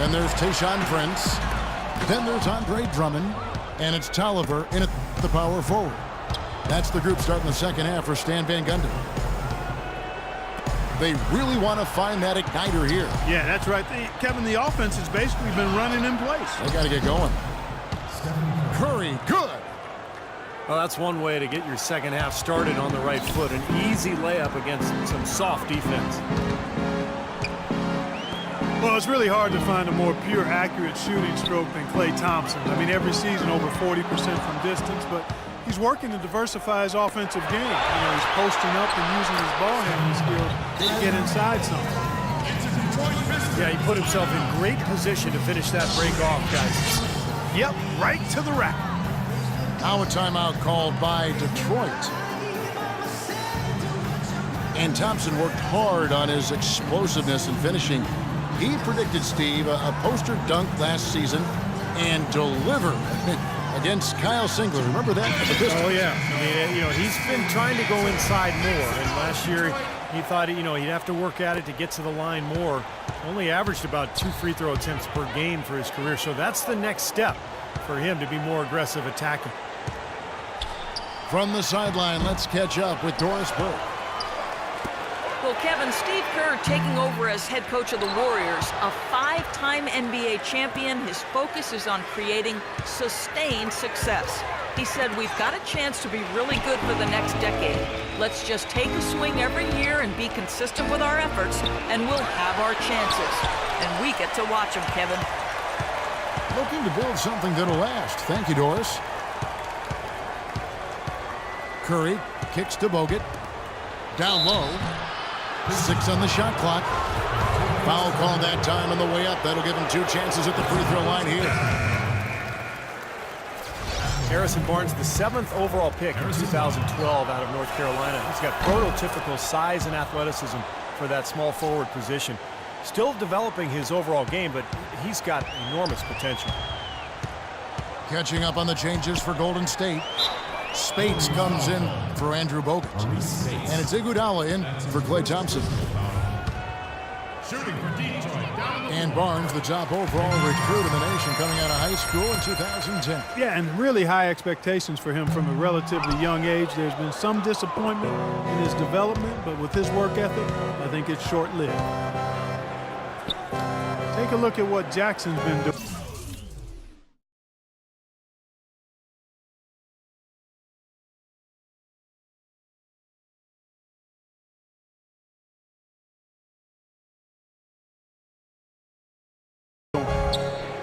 Then there's Tayshaun Prince. Then there's Andre Drummond. And it's Tolliver in at the power forward. That's the group starting the second half for Stan Van Gundy. They really want to find that igniter here. Yeah, that's right. Kevin, the offense has basically been running in place. They got to get going. Curry, good. Well, that's one way to get your second half started on the right foot. An easy layup against some soft defense. Well, it's really hard to find a more pure, accurate shooting stroke than Klay Thompson. I mean, every season over 40% from distance, but he's working to diversify his offensive game. You know, he's posting up and using his ball handling skills to get inside something. Yeah, he put himself in great position to finish that break off, guys. Yep, right to the rack. Now a timeout called by Detroit. And Thompson worked hard on his explosiveness and finishing. He predicted, Steve, a poster dunk last season and delivered against Kyle Singler. Remember that? Oh, yeah. I mean, you know, he's been trying to go inside more. And last year, he thought, you know, he'd have to work at it to get to the line more. Only averaged about 2 free throw attempts per game for his career. So that's the next step for him to be more aggressive attacking. From the sideline, let's catch up with Doris Burke. Well, Kevin, Steve Kerr taking over as head coach of the Warriors, a 5-time NBA champion. His focus is on creating sustained success. He said, we've got a chance to be really good for the next decade. Let's just take a swing every year and be consistent with our efforts, and we'll have our chances. And we get to watch them, Kevin. Looking to build something that'll last. Thank you, Doris. Curry kicks to Bogut. Down low. 6 on the shot clock. Foul call that time on the way up. That'll give him 2 chances at the free throw line here. Harrison Barnes, the 7th overall pick in 2012 out of North Carolina. He's got prototypical size and athleticism for that small forward position. Still developing his overall game, but he's got enormous potential. Catching up on the changes for Golden State. Spates comes in for Andrew Bogut. And it's Iguodala in for Klay Thompson. And Barnes, the top overall recruit in the nation, coming out of high school in 2010. Yeah, and really high expectations for him from a relatively young age. There's been some disappointment in his development, but with his work ethic, I think it's short-lived. Take a look at what Jackson's been doing.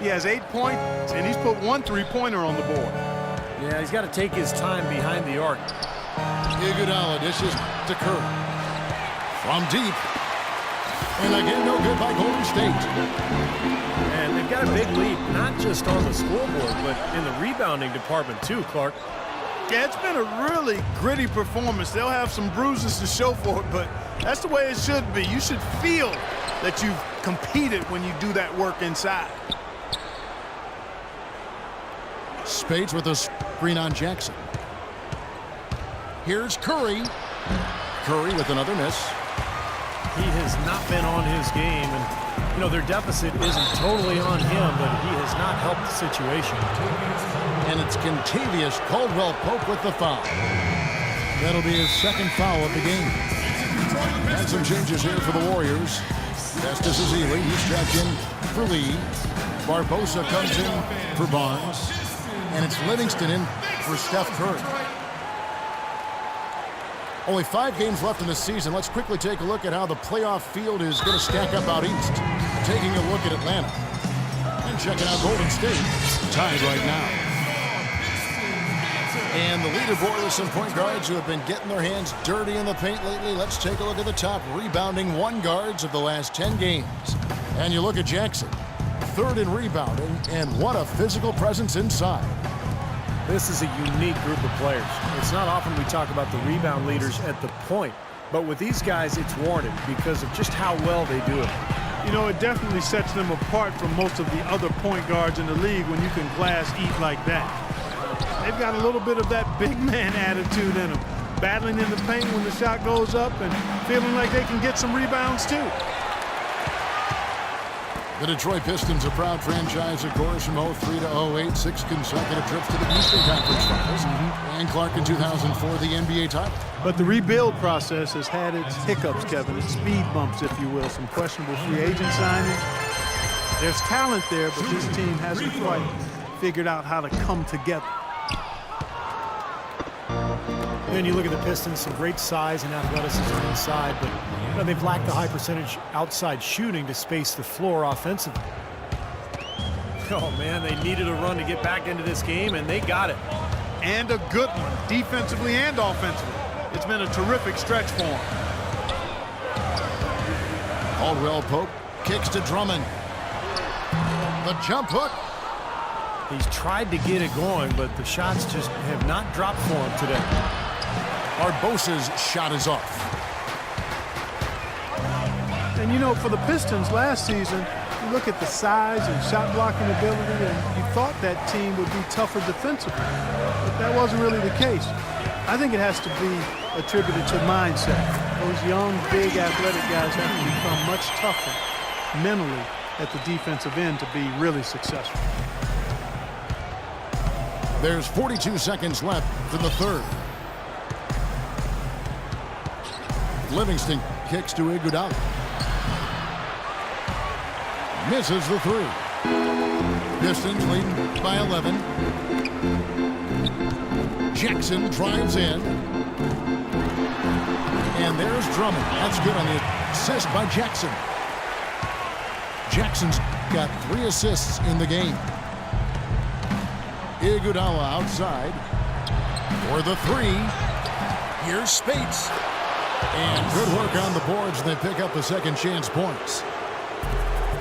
He has 8 points, and he's put 1 3-pointer on the board. Yeah, he's got to take his time behind the arc. Iguodala dishes to Curry. From deep. And again, no good by Golden State. And they've got a big lead, not just on the scoreboard, but in the rebounding department too, Clark. Yeah, it's been a really gritty performance. They'll have some bruises to show for it, but that's the way it should be. You should feel that you've competed when you do that work inside. Spades with a screen on Jackson. Here's Curry. Curry with another miss. He has not been on his game, and you know their deficit isn't totally on him, but he has not helped the situation. And it's Kentavious Caldwell-Pope with the foul. That'll be his 2nd foul of the game. And some changes here for the Warriors. Festus Ezeli, he's strapped in for Lee. Barbosa comes in for Barnes. And it's Livingston in for Steph Curry. Only 5 games left in the season. Let's quickly take a look at how the playoff field is going to stack up out east. Taking a look at Atlanta. And checking out Golden State. Tied right now. And the leaderboard with some point guards who have been getting their hands dirty in the paint lately. Let's take a look at the top rebounding 1 guards of the last 10 games. And you look at Jackson. 3rd in rebounding, and what a physical presence inside. This is a unique group of players. It's not often we talk about the rebound leaders at the point, but with these guys, it's warranted because of just how well they do it. You know, it definitely sets them apart from most of the other point guards in the league when you can glass eat like that. They've got a little bit of that big man attitude in them, battling in the paint when the shot goes up and feeling like they can get some rebounds too. The Detroit Pistons, a proud franchise, of course, from 03 to 08, 6 consecutive trips to the Eastern Conference Finals. And Clark in 2004, the NBA title. But the rebuild process has had its hiccups, Kevin, its speed bumps, if you will, some questionable free agent signings. There's talent there, but this team hasn't quite figured out how to come together. Then you look at the Pistons, some great size and athleticism inside, but they've lacked the high percentage outside shooting to space the floor offensively. Oh, man, they needed a run to get back into this game, and they got it. And a good one, defensively and offensively. It's been a terrific stretch for him. Caldwell Pope kicks to Drummond. The jump hook. He's tried to get it going, but the shots just have not dropped for him today. Barbosa's shot is off. And, you know, for the Pistons last season, you look at the size and shot blocking ability, and you thought that team would be tougher defensively. But that wasn't really the case. I think it has to be attributed to mindset. Those young, big, athletic guys have to become much tougher mentally at the defensive end to be really successful. There's 42 seconds left in the third. Livingston kicks to Iguodala. Misses the three. Pistons lead by 11. Jackson drives in. And there's Drummond. That's good on the assist by Jackson. Jackson's got 3 assists in the game. Iguodala outside for the three. Here's Spates. And good work on the boards. They pick up the second chance points.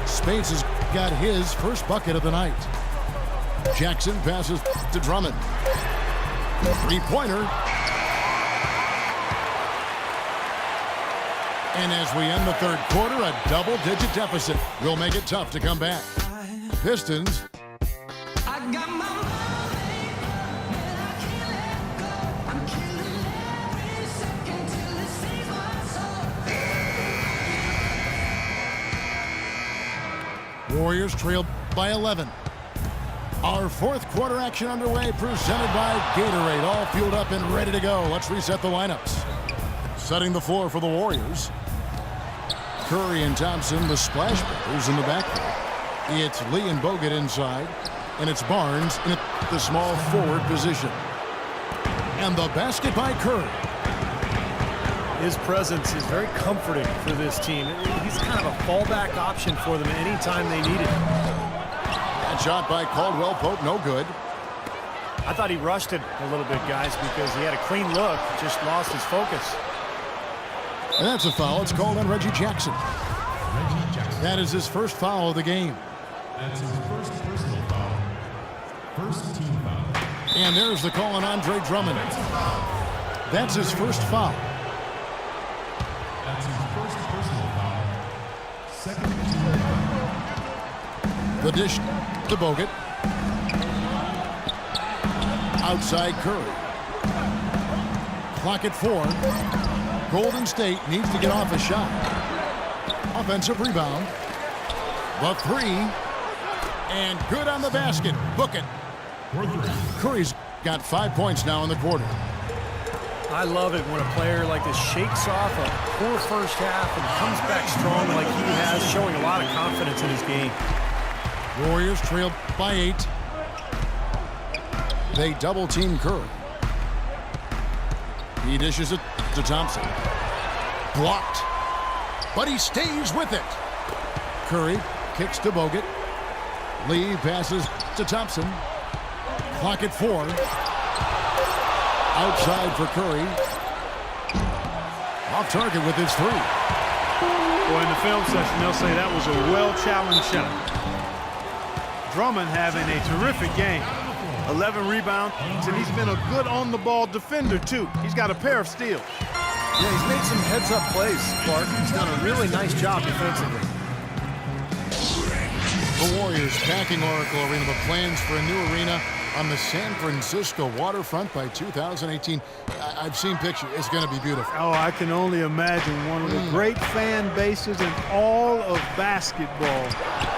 Spates has got his first bucket of the night. Jackson passes to Drummond. Three-pointer. And as we end the third quarter, a double-digit deficit will make it tough to come back. Pistons. Warriors trail by 11. Our fourth quarter action underway, presented by Gatorade. All fueled up and ready to go. Let's reset the lineups. Setting the floor for the Warriors. Curry and Thompson, the Splash Brothers in the backcourt. It's Lee and Bogut inside. And it's Barnes in the small forward position. And the basket by Curry. His presence is very comforting for this team. He's kind of a fallback option for them anytime they need it. That shot by Caldwell Pope, no good. I thought he rushed it a little bit, guys, because he had a clean look, just lost his focus. And that's a foul. It's called on Reggie Jackson. That is his first foul of the game. That's his first personal foul. First team foul. And there's the call on Andre Drummond. That's his first foul. That's his first personal foul. Second team foul. The dish to Bogut. Outside Curry. Clock at 4. Golden State needs to get off a shot. Offensive rebound. The three. And good on the basket. Book it. Curry's got 5 points now in the quarter. I love it when a player like this shakes off a poor first half and comes back strong like he has, showing a lot of confidence in his game. Warriors trail by 8. They double-team Curry. He dishes it to Thompson. Blocked. But he stays with it. Curry kicks to Bogut. Lee passes to Thompson. Clock at 4. Outside for Curry. Off target with his three. Boy, in the film session, they'll say that was a well-challenged shot. Drummond having a terrific game. 11 rebounds, and he's been a good on-the-ball defender, too. He's got a pair of steals. Yeah, he's made some heads-up plays, Clark. He's done a really nice job defensively. The Warriors packing Oracle Arena, the plans for a new arena on the San Francisco waterfront by 2018. I've seen pictures. It's going to be beautiful. Oh, I can only imagine one of the great fan bases in all of basketball.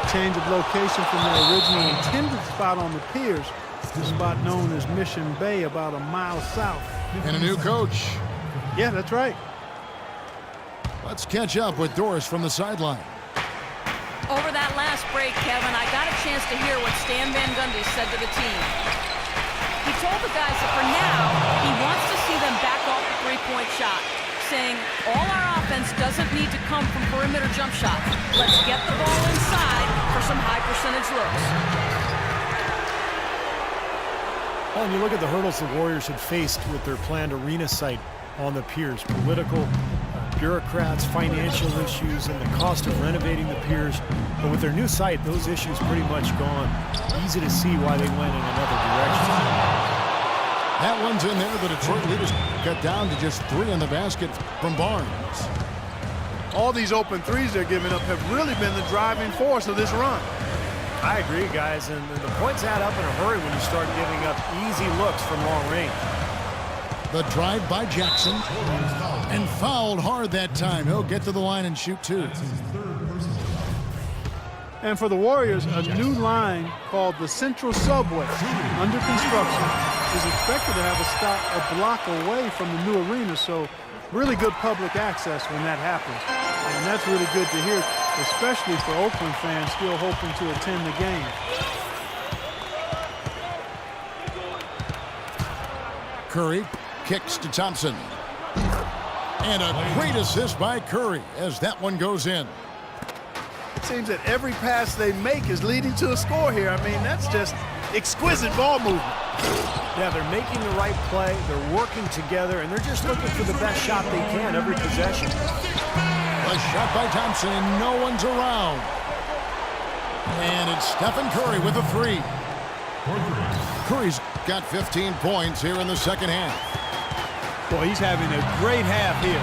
Change of location from their original intended spot on the piers. The spot known as Mission Bay, about a mile south. And a new coach. Yeah, that's right. Let's catch up with Doris from the sideline. Over that last break, Kevin, I got a chance to hear what Stan Van Gundy said to the team. He told the guys that for now, he wants to see them back off the three-point shot, saying all our offense doesn't need to come from perimeter jump shots. Let's get the ball inside for some high percentage looks. Oh, and you look at the hurdles the Warriors had faced with their planned arena site on the piers. Political, bureaucrats, financial issues, and the cost of renovating the piers. But with their new site, those issues pretty much gone. Easy to see why they went in another direction. That one's in there. The Detroit leaders cut down to just 3 in the basket from Barnes. All these open threes they're giving up have really been the driving force of this run. I agree, guys, and the points add up in a hurry when you start giving up easy looks from long range. The drive by Jackson, and fouled hard that time. He'll get to the line and shoot 2. And for the Warriors, a new line called the Central Subway, under construction, is expected to have a stop a block away from the new arena, so really good public access when that happens. And that's really good to hear, especially for Oakland fans still hoping to attend the game. Curry kicks to Thompson. And a great assist by Curry as that one goes in. It seems that every pass they make is leading to a score here. I mean, that's just exquisite ball movement. Yeah, they're making the right play, they're working together, and they're just looking for the best shot they can every possession. A shot by Thompson, and no one's around. And it's Stephen Curry with a 3. Curry's got 15 points here in the second half. Boy, he's having a great half here.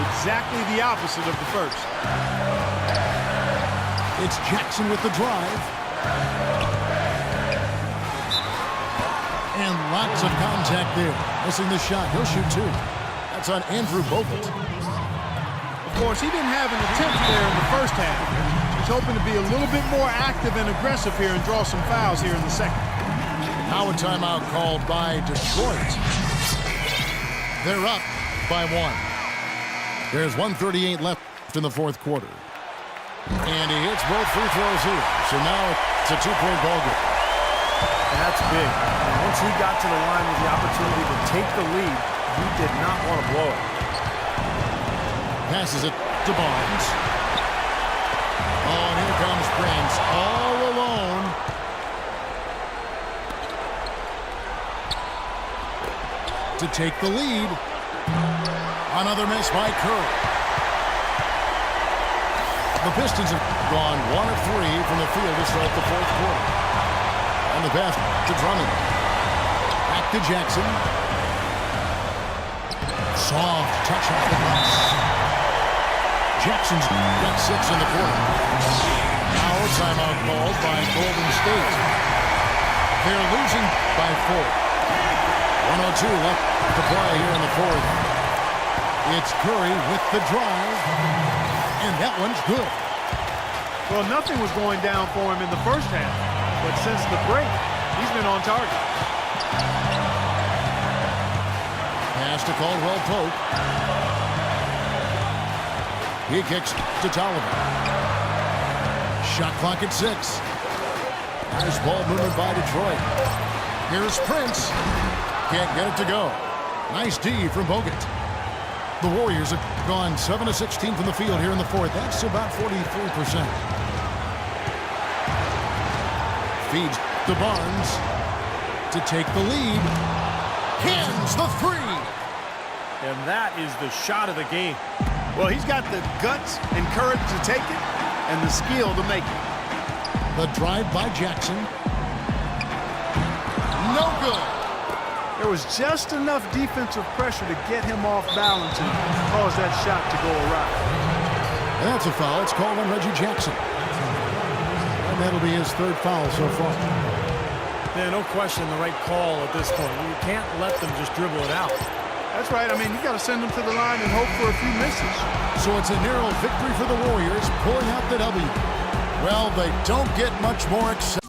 Exactly the opposite of the first. It's Jackson with the drive. And lots of contact there. Missing the shot. He'll shoot 2. That's on Andrew Bogut. Of course, he didn't have an attempt there in the first half. He's hoping to be a little bit more active and aggressive here and draw some fouls here in the second. Now a timeout called by Detroit. They're up by 1. There's 1:38 left in the fourth quarter. And he hits both free throws here. So now it's a 2-point ball game. That's big. And once he got to the line with the opportunity to take the lead, he did not want to blow it. Passes it to Barnes. Oh, and here comes Prince all alone. To take the lead. Another miss by Curry. The Pistons have gone 1 of 3 from the field to start the fourth quarter. And the pass to Drummond. Back to Jackson. Soft touch off the glass. Jackson's got 6 in the quarter. Now a timeout called by Golden State. They're losing by 4. 1:02 left to play here in the fourth. It's Curry with the drive. And that one's good. Well, nothing was going down for him in the first half. But since the break, he's been on target. Pass to Caldwell Pope. He kicks to Tolliver. Shot clock at 6. Nice ball movement by Detroit. Here's Prince. Can't get it to go. Nice D from Bogut. The Warriors have gone 7 of 16 from the field here in the fourth. That's about 43%. Feeds to Barnes to take the lead. Hands the 3. And that is the shot of the game. Well, he's got the guts and courage to take it and the skill to make it. The drive by Jackson. No good. There was just enough defensive pressure to get him off balance and cause that shot to go awry. And that's a foul. It's called on Reggie Jackson. And that'll be his 3rd foul so far. Yeah, no question the right call at this point. You can't let them just dribble it out. That's right. I mean, you got to send them to the line and hope for a few misses. So it's a narrow victory for the Warriors, pulling out the W. Well, they don't get much more exciting.